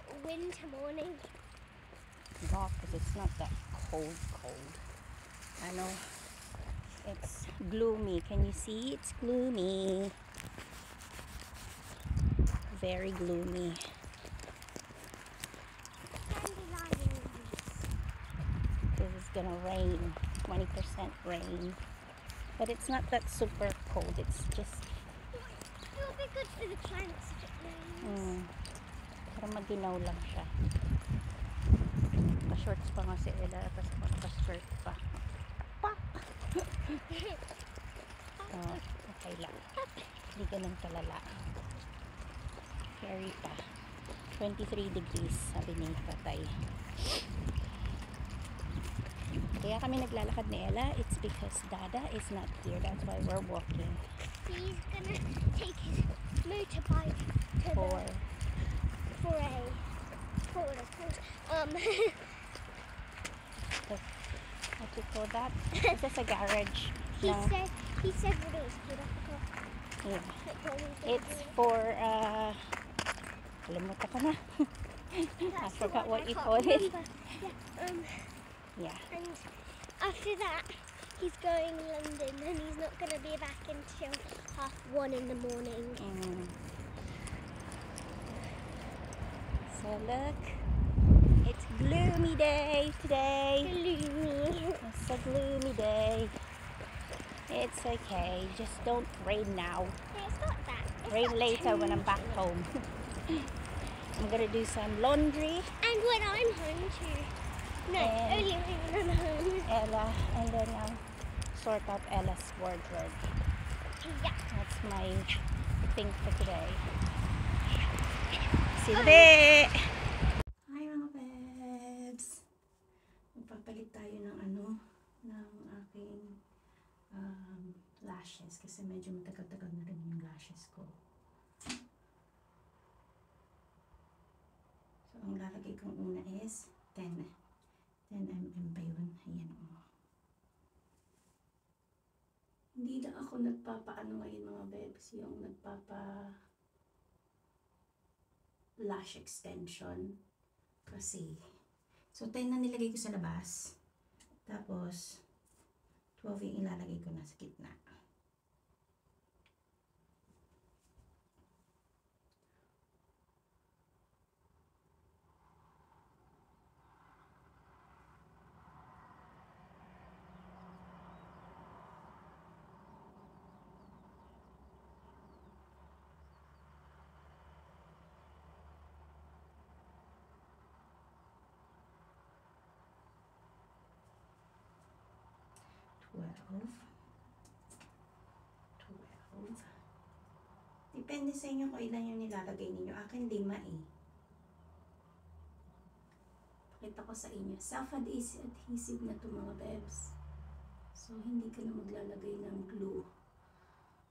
like winter morning. No, because it's not that cold. I know. It's gloomy. Can you see? It's gloomy. Very gloomy. Because it's gonna rain. 20% rain. But it's not that super cold. It's just... It will be good for the plants if it rains. Para maginaw lang siya. Naka-shorts pa nga si Ella. Tapos naka-skirt pa. So, okay lang. Hindi ganun kalala. Carry pa. 23 degrees, sabi ni Tatay. Kaya kami naglalakad ni Ella. It's because Dada is not here. That's why we're walking. He's gonna take his motorbike to For what do you call that? This is a garage. He said what it was called. Yeah. It's for kalimutan ko na. I forgot what you call it. Yeah. And after that, he's going to London and he's not going to be back until 1:30 in the morning. So look, it's gloomy day today. Gloomy. It's a gloomy day. It's okay, just don't rain now. No, it's not that. It's Rain not later when I'm too back home. I'm gonna do some laundry. And when I'm home too. No, And only when I'm home. Ella, and then I'll sort out Ella's wardrobe. Yeah. That's my thing for today. Silbi! Hi mga bebs! Magpapalit tayo ng ng aking lashes kasi medyo matagal-tagal na rin yung lashes ko. So, ang lalagay kong una is 10 mm pa yun. Ayan o. Hindi na ako nagpapaano ngayon mga bebs, yung lash extension. Kasi, so 10 na nilagay ko sa labas. Tapos, 12 yung ilalagay ko na sa gitna. Depende sa inyo kung ilan yung nilalagay ninyo. Akin 5 eh. Pakita ko sa inyo. Self-adhesive na to mga bebs. So, hindi ka na maglalagay ng glue.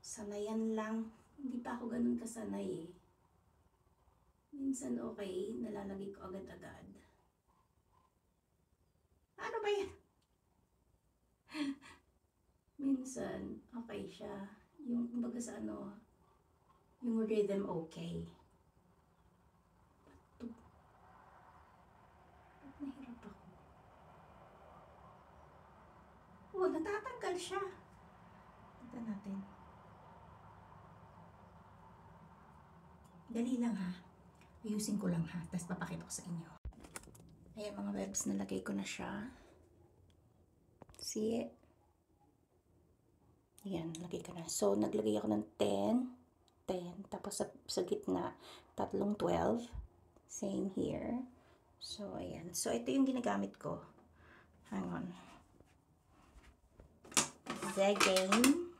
Sanayan lang. Hindi pa ako ganun kasanay eh. Minsan okay, nalalagay ko agad-agad. Ano ba yan? Minsan, okay siya. Yung, kumbaga sa yung rhythm okay. Ba't nahirap ako? Oh, natatanggal siya. Tignan natin. Dali lang ha. Ayusin ko lang ha. Tapos papakita ko sa inyo. Ayan mga webs, nalagay ko na siya. See it? Ayan, lagay ko na. So, naglagay ako ng 10. Tapos sa gitna, 3 12. Same here. So, ayan. So, ito yung ginagamit ko. Hang on. Zegane.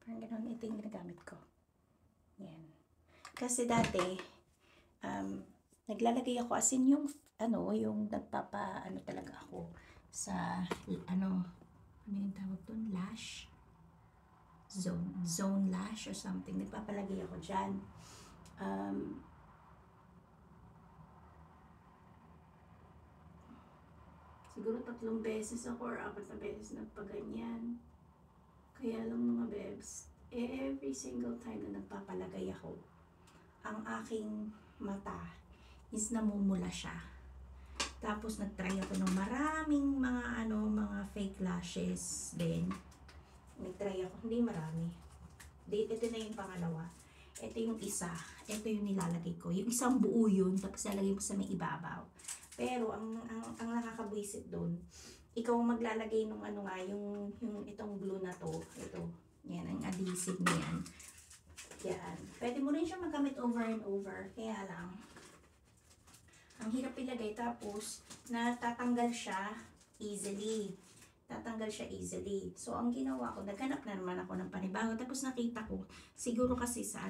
Parang ganun. Ito yung ginagamit ko. Ayan. Kasi dati, naglalagay ako as in yung, yung nagpapa, talaga ako sa, ano yung tawag doon? Lash? Zone lash or something. Nagpapalagay ako dyan. Siguro 3 beses ako or 4 na beses nagpaganyan. Kaya lang mga bebs, every single time na nagpapalagay ako, ang aking mata is namumula siya. Tapos nagtry ako ng maraming mga fake lashes din. Nagtry ako, hindi marami. Ito na yung pangalawa. Ito yung isa. Ito yung nilalagay ko. Yung isang buo yun, tapos nalagay mo sa may ibabaw. Pero ang nakakabwisit doon, ikaw maglalagay ng yung itong glue na to. Ito. Yan, ang adhesive niyan. Yan. Pwede mo rin siya magamit over and over. Kaya lang, ang hirap ilagay. Tapos, natatanggal siya easily. Tatanggal siya easily. So, ang ginawa ko, naghanap na naman ako ng panibago. Tapos, nakita ko, siguro kasi sa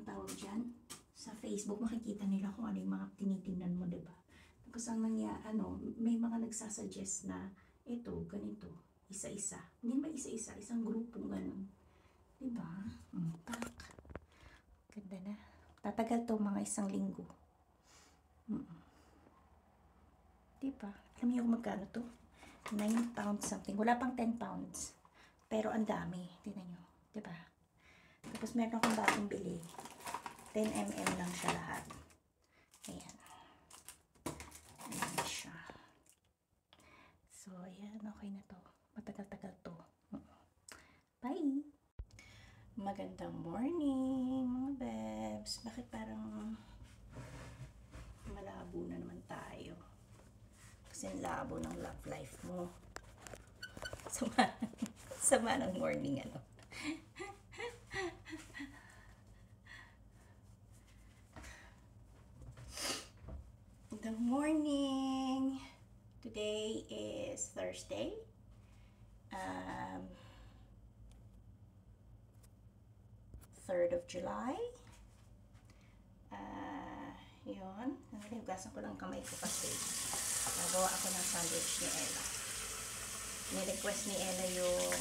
tawag dyan? Sa Facebook, makikita nila kung ano yung mga tinitingnan mo, diba? Tapos, may mga nagsasuggest na, ito, ganito, isa-isa. Hindi ba isa-isa? Isang grupong ganun. Diba? Tak. Ganda na. Tatagal to mga 1 linggo. Diba? Alam niyo kung magkano to? 9 pounds something. Wala pang 10 pounds. Pero ang dami. Tingnan nyo. Diba? Tapos meron akong bagong bili. 10 mm lang siya lahat. Ayan. Ayan siya. So, ayan. Okay na to. Matagal-tagal to. Bye! Magandang morning, mga bebs. Bakit parang malabo na naman tayo? Kasi labo ng love life mo. Sama ng morning, Good morning! Today is Thursday. 3rd of July. Yun. Hugasan ko lang kamay ko kasi nagawa ako ng sandwich ni Ella. Ni-request ni Ella yung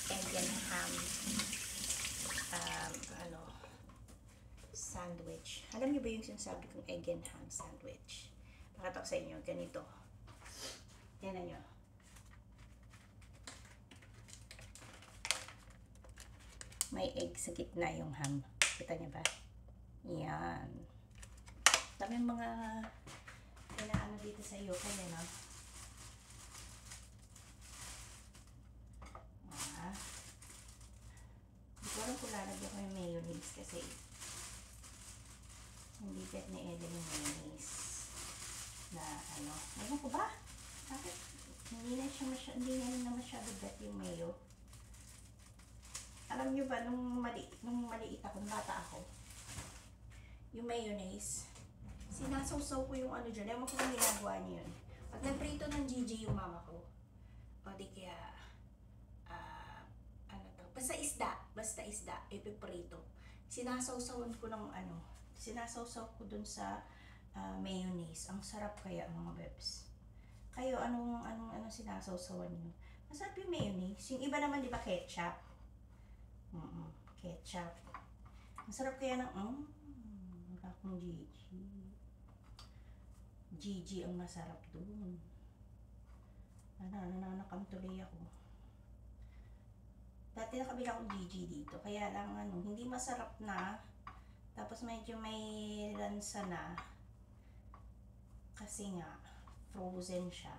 egg and ham sandwich. Alam niyo ba yung sinasabi kong egg and ham sandwich? Pakita ko sa inyo. Ganito. Tignan niyo. May egg sa gitna yung ham. Kita niyo ba? Yan. Dami mga inaano dito sa iyo. Kaya no? Hindi ko alam kung lalagyan ko yung mayonnaise kasi hindi bet ni Ella yung mayonnaise na ewan ko ba? Bakit? Hindi na masyado bet yung mayo. Alam nyo ba, nung maliit ako, nung bata ako, yung mayonnaise, sinasawsaw ko yung dyan. Ewan ko kung ginagawa niyo yun. Pag nagprito ng Gigi yung mama ko, o di kaya, basta isda, ipiprito. Sinasawsawan ko ng sinasawsaw ko dun sa mayonnaise. Ang sarap kaya, mga bebs. Kayo, anong sinasawsawan niyo? Masarap yung mayonnaise. Yung iba naman, di ba, ketchup? Ketchup. Masarap kaya ng wala akong Gigi. Gigi ang masarap dun. Nananakam tuloy ako. Dati nakabila akong Gigi dito. Kaya lang hindi masarap na. Tapos medyo may lansa na. Kasi nga, frozen siya.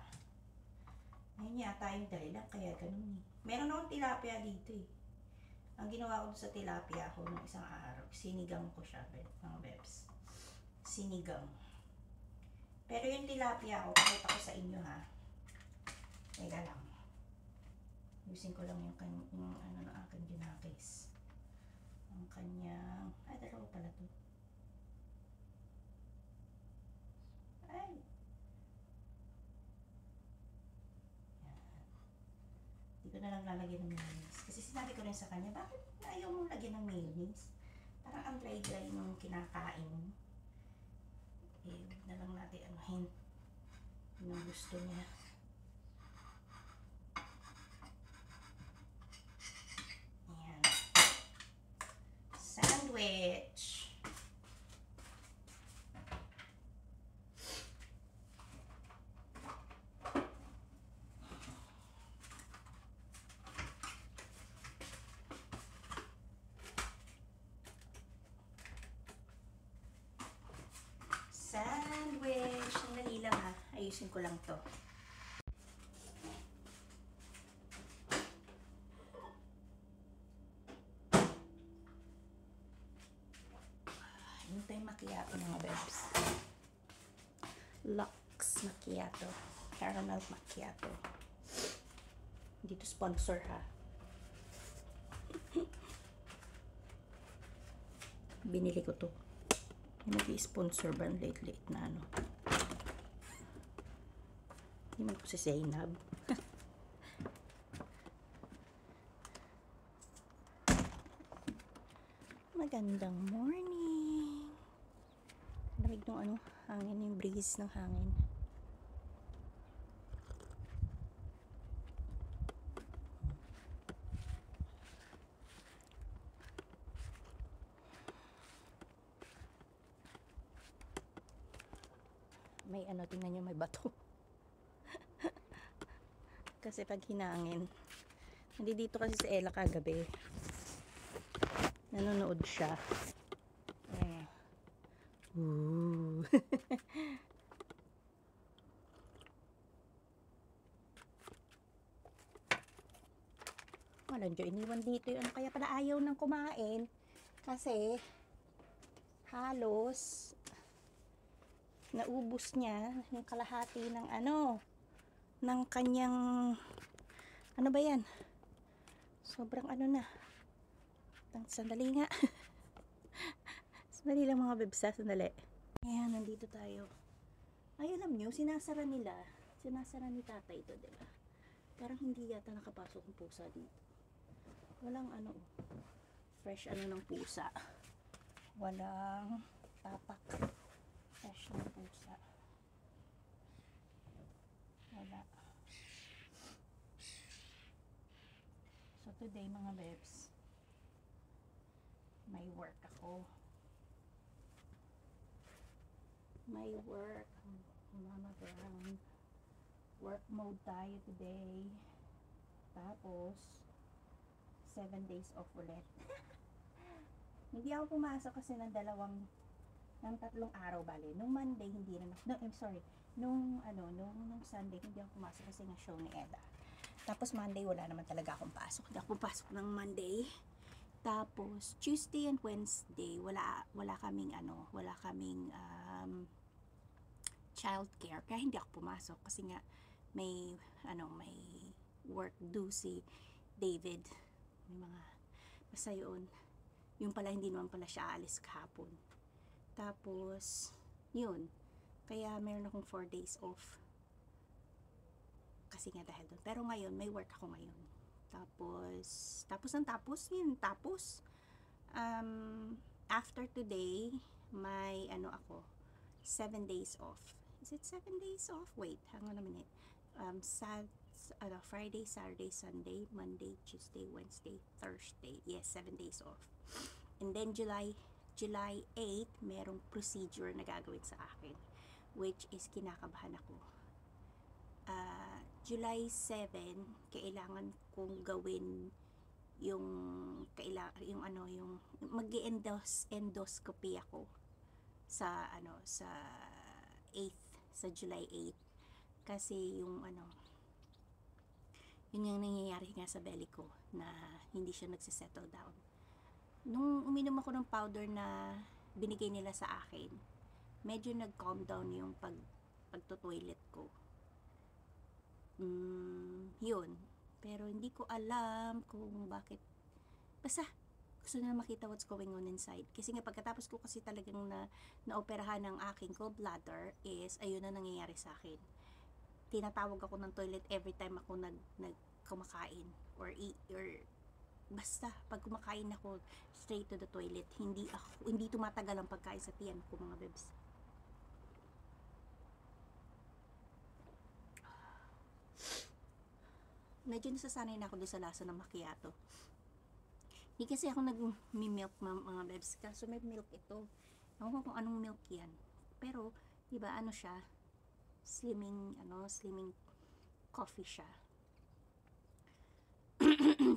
Ngayon yata yung dahilan. Kaya ganun eh. Meron akong tilapia dito eh. Ang ginawa ko sa tilapia ko nung isang araw, sinigang ko siya, mga bebs. Sinigang. Pero yung tilapia ko, pakita ko sa inyo ha. Teka lang. Usin ko lang yung ng aking ginakis. Ang kanyang, dalawa pala to. Ay! Yan. Hindi ko na lang lalagyan ng mayonnaise. Kasi sinabi ko rin sa kanya, bakit ayaw mong lagyan ng mayonnaise? Parang ang dry-dry nung kinakain mo. Huwag na lang natin yun ang gusto niya. Ayan. Sandwich. Ayusin ko lang to. Yung tayo macchiato mga bebs. Lux macchiato. Caramel macchiato. Dito sponsor ha. Binili ko to. Nag-i-sponsor ba late na ano? Hindi man ko si Zainab. Magandang morning. Lamig ng ano, hangin, yung breeze ng hangin. May ano, tingnan nyo, may bato. Kasi pag hinangin, hindi dito kasi si Ella kagabi. Nanonood siya. Ayan. Ooh. Walang dyan, iniwan dito yun. Kaya pala ayaw nang kumain. Kasi halos naubos niya yung kalahati ng ano, ng kanyang, ano ba yan? Sobrang ano na. Sandali nga. Sandali lang mga bebsa, sandali. Ayan, nandito tayo. Ay, alam nyo, sinasara nila. Sinasara ni tatay ito, diba? Parang hindi yata nakapasok ng pusa dito. Walang ano, fresh ano ng pusa. Walang tapak. Fresh ng pusa. Wala. So today mga bebs, may work ako. May work. Mama Brown. Work mode tayo today. Tapos 7 days off ulit. Hindi ako pumasok kasi ng tatlong araw bali. Nung Monday hindi na, no, I'm sorry. Nung Sunday hindi ako pumasok kasi nga show ni Eda. Tapos Monday wala naman talaga akong pasok. Hindi ako pumasok ng Monday. Tapos Tuesday and Wednesday wala kaming childcare kaya hindi ako pumasok kasi nga may work due si David. May mga basta yun pala hindi naman pala siya aalis kahapon. Tapos yun, kaya meron akong 4 days off kasi nga dahil doon. Pero ngayon may work ako ngayon. Tapos after today may ako 7 days off. Is it 7 days off? Wait, hang on a minute. Friday, Saturday, Sunday, Monday, Tuesday, Wednesday, Thursday. Yes, 7 days off. And then July 8, merong procedure na gagawin sa akin, which is kinakabahan ako. July 7, kailangan kong gawin yung mag-endoscopy ako sa 8th, sa July 8. Kasi yun yung nangyayari nga sa belly ko na hindi siya nagsisettle down. Nung uminom ako ng powder na binigay nila sa akin, medyo nag-calm down yung pagto-toilet ko. Yun. Pero hindi ko alam kung bakit. Basta, gusto na makita what's going on inside. Kasi nga pagkatapos ko kasi talagang naoperahan ng aking gallbladder is, ayun na nangyayari sa akin. Tinatawag ako ng toilet every time ako kumakain. Or basta, pag kumakain ako, straight to the toilet. Hindi tumatagal ang pagkain sa tiyan ko mga bebs. Medyo nasasanay na ako doon sa lasa ng macchiato. Hindi kasi ako nag-milk mga bebs. Kaso may milk ito. Ako kung anong milk yan. Pero, diba siya? Slimming coffee siya.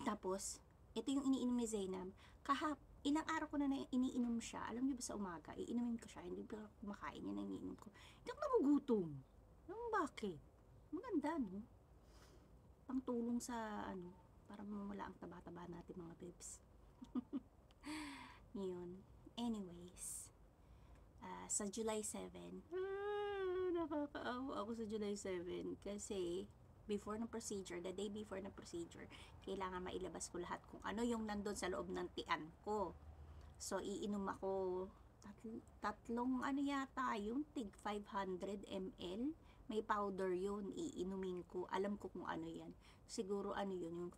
Tapos, ito yung iniinom ni Zainab. Ilang araw ko na iniinom siya. Alam niyo ba sa umaga, iinumin ko siya. Hindi ba kumakain yan ang iniinom ko. Hindi ako nagugutom. Bakit? Maganda, no? Pangtulong sa, para mawala ang taba-taba natin mga babes. Yun. Anyways, sa July 7, nakakaawa ako sa July 7 kasi before ng procedure, the day before ng procedure, kailangan mailabas ko lahat kung ano yung nandun sa loob ng tiyan ko. So, iinom ako tatlong yata yung tig 500 ml. May powder yun, iinumin ko. Alam ko kung ano yan. Siguro yun, yung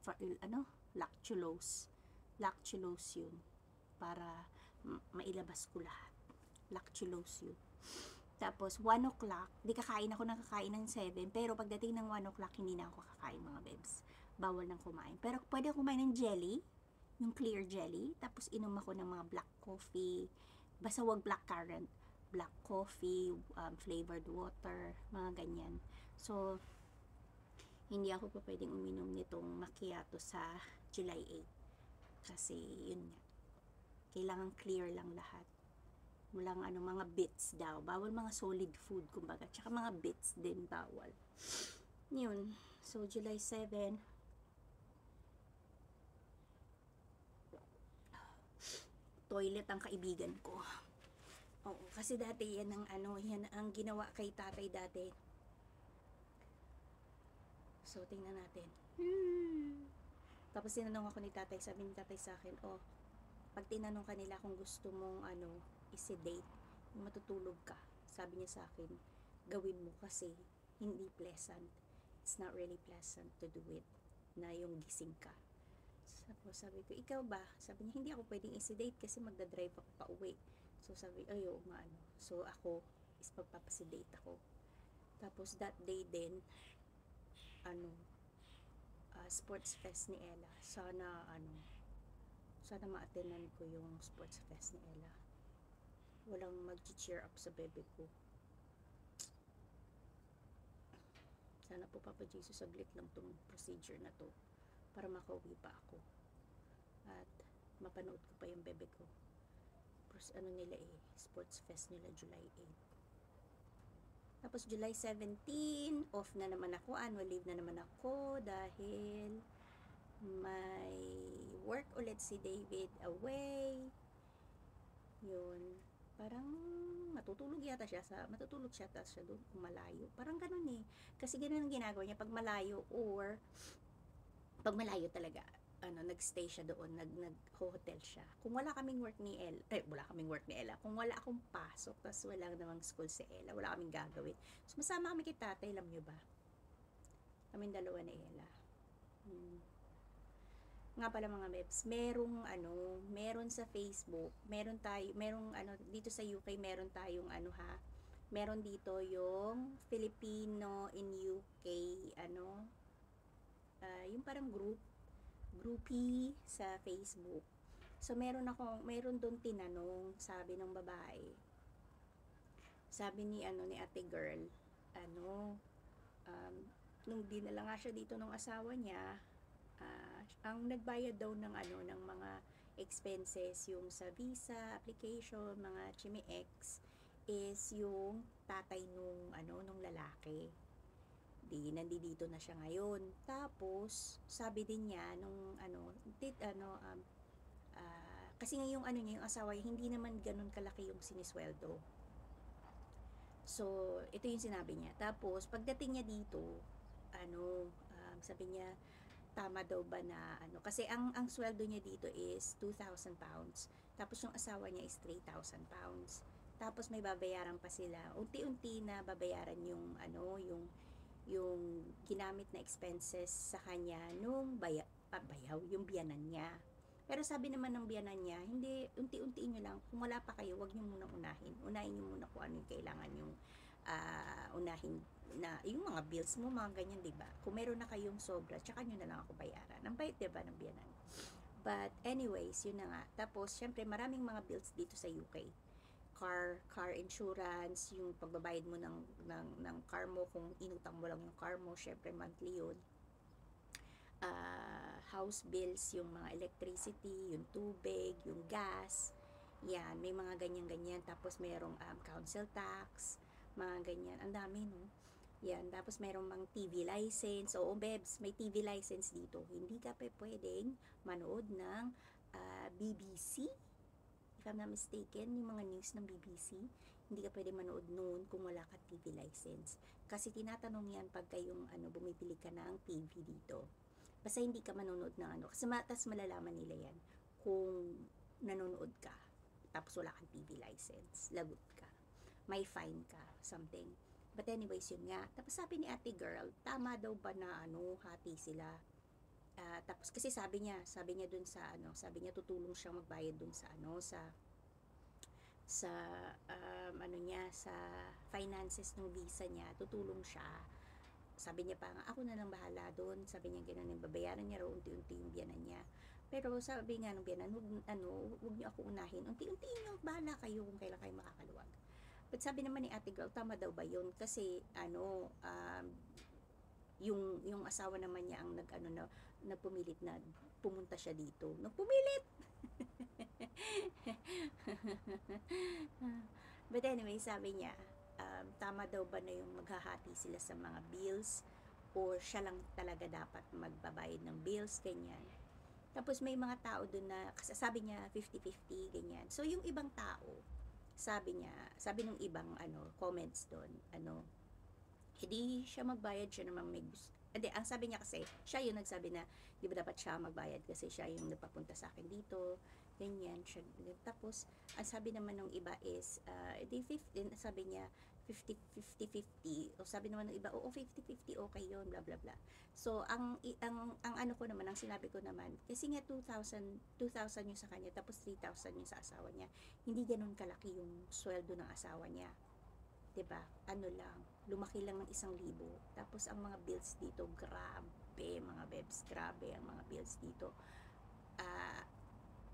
lactulose. Lactulose yun. Para mailabas ko lahat. Lactulose yun. Tapos, 1 o'clock, di kakain ako ng kakain ng 7, pero pagdating ng 1 o'clock, hindi na ako kakain mga bebs. Bawal nang kumain. Pero pwede ako kumain ng jelly, yung clear jelly, tapos inom ako ng mga black coffee, basta wag black currant, black coffee, flavored water, mga ganyan. So, hindi ako pa pwedeng uminom nitong macchiato sa July 8. Kasi, yun nga. Kailangan clear lang lahat. Walang mga bits daw. Bawal mga solid food, kumbaga. Tsaka mga bits din bawal. Yun. So, July 7. Toilet ang kaibigan ko. Oo, kasi dati yan ang ginawa kay tatay dati. So, tingnan natin. Tapos tinanong ako ni tatay, sabi ni tatay sa akin, pag tinanong kanila kung gusto mong isi-date, matutulog ka. Sabi niya sa akin, gawin mo kasi hindi pleasant. It's not really pleasant to do it na yung gising ka. Sabi ko, ikaw ba? Sabi niya, hindi ako pwedeng isi-date kasi magdadrive ako pa uwi. So sabi, oo nga So ako, is magpapasidate ako. Tapos that day din, sports fest ni Ella. Sana ma-attendan ko yung sports fest ni Ella. Walang mag-cheer up sa bebe ko. Sana po Papa Jesus, saglit lang tong procedure na to para makauwi pa ako at mapanood ko pa yung bebe ko. Sports fest nila July 8. Tapos July 17, off na naman ako, annual leave na naman ako dahil may work ulit si David away. Yun. Parang matutulog siya doon kung malayo. Parang ganun eh. Kasi ganun ang ginagawa niya pag malayo or pag malayo talaga. Nagstay siya doon, nag-hotel siya. Kung wala kaming work ni Ella, kung wala akong pasok, tas wala namang school si Ella, wala kaming gagawin. So, masama kami kay tatay, alam nyo ba? Kaming dalawa ni Ella. Nga pala mga bebs, meron sa Facebook, dito sa UK, meron dito yung Filipino in UK, yung parang groupie sa Facebook. So, meron doon tinanong, sabi ng babae, sabi ni ate girl, nung dinala nga siya dito ng asawa niya, ang nagbayad daw ng mga expenses, yung sa visa, application, mga chimi-ex, is yung tatay nung lalaki. Nandito na siya ngayon. Tapos, sabi din niya, kasi nga yung yung asawa niya, hindi naman ganun kalaki yung sinisweldo. So, ito yung sinabi niya. Tapos, pagdating niya dito, sabi niya, tama daw ba na, kasi ang sweldo niya dito is 2,000 pounds. Tapos, yung asawa niya is 3,000 pounds. Tapos, may babayaran pa sila. Unti-unti na babayaran yung, yung ginamit na expenses sa kanya nung bayaw, yung biyanan niya. Pero sabi naman ng biyanan niya, hindi, unti-unti nyo lang, kung wala pa kayo, wag nyo muna unahin. Unahin nyo muna kung ano yung kailangan yung unahin na, yung mga bills mo, mga ganyan, diba? Kung meron na kayong sobra, tsaka nyo na lang ako bayaran. Ang bait, diba, ng biyanan. But anyways, yun na nga. Tapos, syempre, maraming mga bills dito sa UK. Car insurance, yung pagbabayad mo ng car mo, kung inutang mo lang yung car mo, syempre monthly yun. House bills, yung mga electricity, yung tubig, yung gas, yan, may mga ganyan-ganyan. Tapos merong council tax, mga ganyan, ang dami, no? Yan, tapos mayroong mang TV license. Oo, Bebs, may TV license dito. Hindi ka pwedeng manood ng BBC. If I'm not mistaken, yung mga news ng BBC, hindi ka pwedeng manood noon kung wala ka TV license. Kasi tinatanong yan pagka yung bumibili ka ng TV dito. Basta hindi ka manonood ng kasi tas malalaman nila yan kung nanonood ka tapos wala kang TV license, lagot ka, may fine ka, something. But anyways, yun nga. Tapos sabi ni ate girl, tama daw ba na hati sila? Tapos kasi sabi niya dun sa sabi niya tutulong siyang magbayad dun sa sa niya, sa finances ng visa niya, tutulong siya. Sabi niya pa nga, ako na lang bahala doon. Sabi niya gano'n, yung babayaran niya raw unti-unti yung biyanan niya. Pero sabi nga ng biyanan, huwag niyo ako unahin. Unti-unti niyo, bahala kayo kung kailan kayo makakaluwag. But sabi naman ni ate girl, tama daw ba yun? Kasi yung asawa naman niya ang nagpumilit na pumunta siya dito. Nagpumilit! But anyway, sabi niya, tama daw ba na yung maghahati sila sa mga bills or siya lang talaga dapat magbabayad ng bills, ganyan. Tapos may mga tao dun na, sabi niya 50-50, ganyan. So yung ibang tao, sabi nung ibang comments doon, hindi siya magbayad, siya naman may gusto. Hindi, ang sabi niya kasi, siya yung nagsabi na, di ba dapat siya magbayad kasi siya yung nagpapunta sa akin dito, ganyan. Tapos, ang sabi naman ng iba is, sabi niya, 50-50. O sabi naman ng iba, oo, 50-50, okay yun, bla bla bla. So, ang ko naman, ang sinabi ko naman, kasi nga 2,000 yung sa kanya, tapos 3,000 yung sa asawa niya. Hindi ganun kalaki yung sweldo ng asawa niya. 'Di ba? Lumaki lang ng 1,000. Tapos ang mga bills dito, grabe, mga bebs, grabe ang mga bills dito.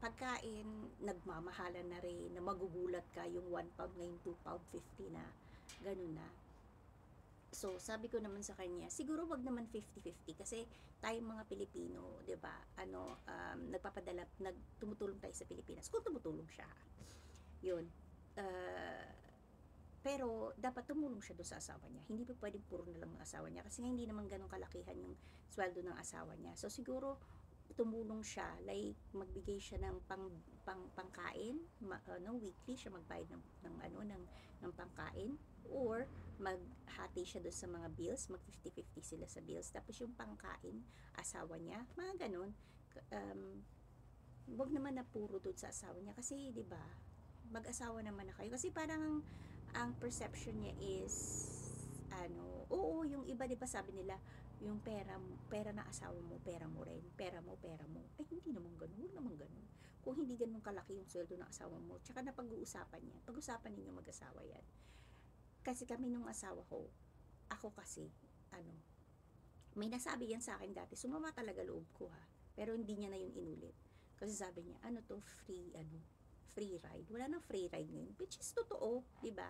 Pagkain, nagmamahalan na rin, na magugulat ka yung 1 pound ngayon, 2 pound 50 na, ganun na. So, sabi ko naman sa kanya, siguro wag naman 50-50 kasi tayong mga Pilipino, 'di ba? Tumutulong tayo sa Pilipinas. Kung tumutulong siya. 'Yun. Pero dapat tumulong siya doon sa asawa niya. Hindi pa pwedeng puro na lang ng asawa niya kasi hindi naman ganun kalakihan yung sweldo ng asawa niya. So siguro tumulong siya, like magbigay siya ng pangkain, weekly siya magbayad ng pangkain, or maghati siya doon sa mga bills, mag 50-50 sila sa bills, tapos yung pangkain asawa niya, mga ganun. Wag naman na puro doon sa asawa niya kasi 'di ba? Mag-asawa naman na kayo kasi parang ang perception niya is oo, yung iba 'di ba sabi nila, yung pera na asawa mo, pera mo rin, pera mo. Ay hindi naman ganoon, wala naman ganoon. Kung hindi ganoon kalaki yung sweldo ng asawa mo, tsaka na pag-uusapan niya. Pag-usapan ninyo mag-asawa 'yan. Kasi kami nung asawa ko, ako kasi may nasabi yan sa akin dati, sumama talaga loob ko ha. Pero hindi niya na yun inulit. Kasi sabi niya, free ride. Wala nang free ride ngayon, which is totoo, 'di ba?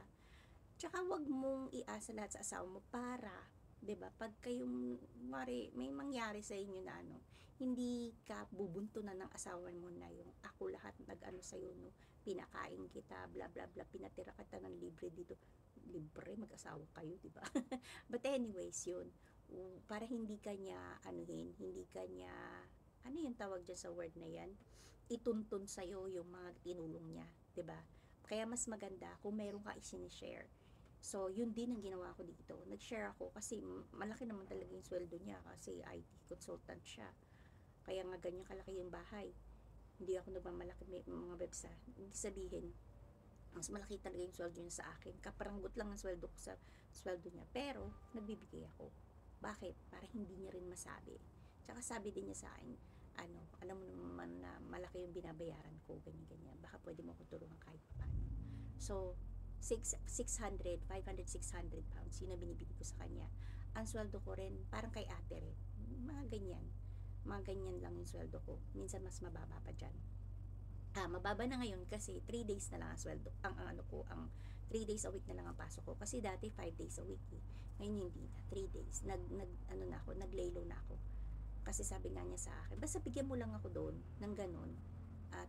Tsaka wag mong iasa lahat sa asawa mo para, 'di ba? Pag kayong may mangyari sa inyo na hindi ka bubuntunan ng asawa mo na yung ako lahat sa iyo no, pinakain kita, bla bla bla, pinatira kita ng libre dito. Libre, mag-asawa kayo, 'di ba? But anyways, yun. Para hindi kanya hindi kanya yung tawag dyan sa word na yan, ituntun sa'yo yung mga tinulong niya, 'di ba? Kaya mas maganda kung meron ka i-share. So, yun din ang ginawa ko dito. Nag-share ako kasi malaki naman talaga yung sweldo niya kasi IT consultant siya. Kaya nga ganyan kalaki yung bahay. Hindi ako nagmamalaki mga websa. Hindi sabihin, mas malaki talaga yung sweldo niya sa akin. Kaparanggot lang ang sweldo ko sa sweldo niya. Pero, nagbibigay ako. Bakit? Para hindi niya rin masabi. Tsaka sabi din niya sa akin, alam mo naman na malaki yung binabayaran ko, ganyan-ganyan. Baka pwede mo akong tulungan kahit paano. So, 500, 600 pounds, yun ang binibigay ko sa kanya. Ang sweldo ko rin, parang kay ate rin. Mga ganyan lang yung sweldo ko. Minsan mas mababa pa dyan. Mababa na ngayon kasi 3 days na lang ang sweldo. Ang 3 days a week na lang ang pasok ko. Kasi dati 5 days a week eh. Ngayon hindi na, 3 days. Naglaylo na ako. Kasi sabi nga niya sa akin, basta bigyan mo lang ako doon ng ganun.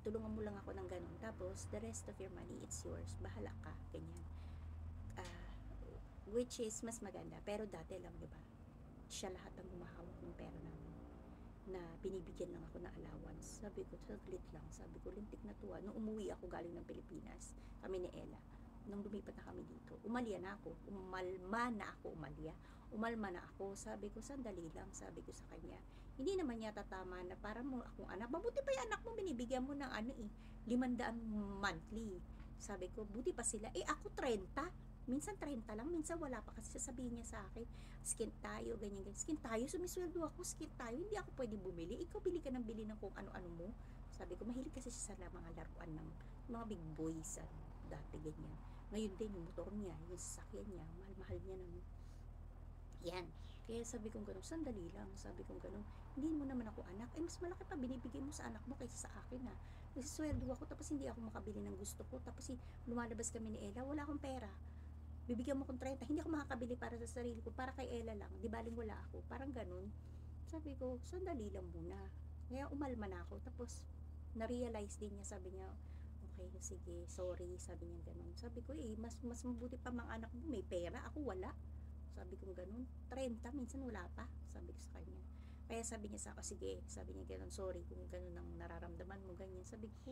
Tulungan mo lang ako ng ganun. Tapos, the rest of your money, it's yours. Bahala ka. Ganyan. which is mas maganda. Pero dati, alam nyo ba, siya lahat ang humahawak ng pera namin, na binibigyan lang ako ng allowance. Sabi ko, saglit lang. Sabi ko, lintik na to. Nung umuwi ako galing ng Pilipinas, kami ni Ella, nung lumipat na kami dito, umalya na ako. Umalma na ako. Sabi ko, sandali lang. Sabi ko sa kanya, hindi naman yata tama na para mo akong anak. Mabuti pa yung anak mo, binibigyan mo ng 500 monthly. Sabi ko, buti pa sila. Ako 30. Minsan 30 lang, minsan wala pa kasi sasabihin niya sa akin, skin tayo, ganyan. Skin tayo, sumisweldo ako, skin tayo, hindi ako pwede bumili. Ikaw bili ka ng bili ng kung ano-ano mo. Sabi ko, mahilig kasi siya sa mga laruan ng mga big boys dati ganyan. Ngayon din, yung motor niya, yung sasakyan niya, mahal-mahal niya ng yan. Kaya sabi kong gano'n, sandali lang. Sabi kong gano'n, hindi mo naman ako anak. Mas malaki pa binibigay mo sa anak mo kaysa sa akin Nagsisweldo ako, tapos hindi ako makabili ng gusto ko. Tapos lumalabas kami ni Ella, wala akong pera. Bibigyan mo kong 30, hindi ako makakabili para sa sarili ko, para kay Ella lang, di baling wala ako, parang ganun. Sabi ko, sandali lang muna. Kaya umalma na ako, tapos na-realize din niya, sabi niya, okay, sige, sorry, sabi niya ganun. Sabi ko, mas mabuti pa mga anak mo, may pera, ako wala. Sabi ko ganun, 30, minsan wala pa, sabi ko sa kanya. Kaya sabi niya sa ako, sige, sabi niya ganun, sorry kung ganun ang nararamdaman mo, ganyan. Sabi ko,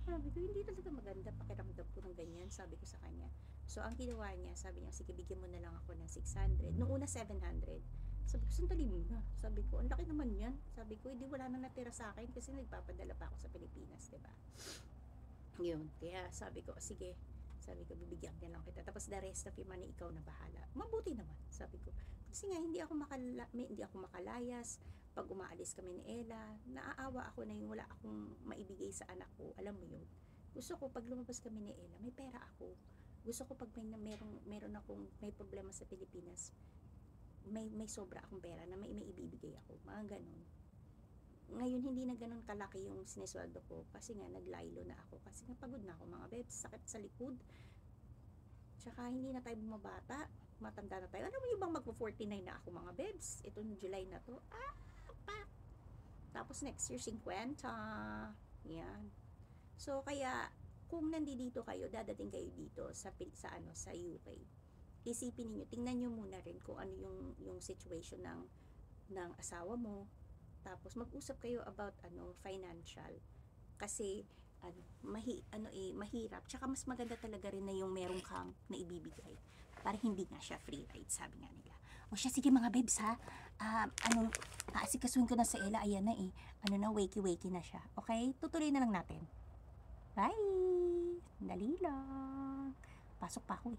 sabi ko, hindi talaga maganda pakiramdam ko ng ganyan, sabi ko sa kanya. So, ang ginawa niya, sabi niya, sige, bigyan mo na lang ako ng 600. Noong una, 700. Sabi ko, sandali muna. Sabi ko, ang laki naman yan. Sabi ko, hindi wala na natira sa akin kasi nagpapadala pa ako sa Pilipinas, diba? Yun. Kaya sabi ko, sige. Sabi ko, bibigyan niya lang kita. Tapos the rest of yung money, ikaw na bahala. Mabuti naman, sabi ko. Kasi nga, hindi ako makalayas. Pag umaalis kami ni Ella, naaawa ako na yung wala akong maibigay sa anak ko. Alam mo yun? Gusto ko, pag lumabas kami ni Ella, may pera ako. Gusto ko, pag meron akong may problema sa Pilipinas, may sobra akong pera na may ibibigay ako. Mga ganun. Ngayon, hindi na ganun kalaki yung sinesweldo ko kasi nga, naglaylo na ako. Kasi nga, pagod na ako mga bebs. Sakit sa likod. Tsaka, hindi na tayo bumabata. Matanda na tayo. Alam mo yung bang magpo-49 na ako mga bebs? Itong July na to. Tapos next year 50. Yan. So kaya kung nandito kayo, dadating kayo dito sa UK. Isipin niyo, tingnan niyo muna rin kung ano yung situation ng asawa mo. Tapos mag-usap kayo about financial. Kasi mahirap. Tsaka mas maganda talaga rin na yung meron kang naibibigay. Para hindi nga siya free ride, sabi nga nila. O siya, sige mga babes ha. Aasikasuhin ko na sa Ella. Ayan na wakey na siya. Okay? Tutuloy na lang natin. Bye! Dali lang. Pasok pa ako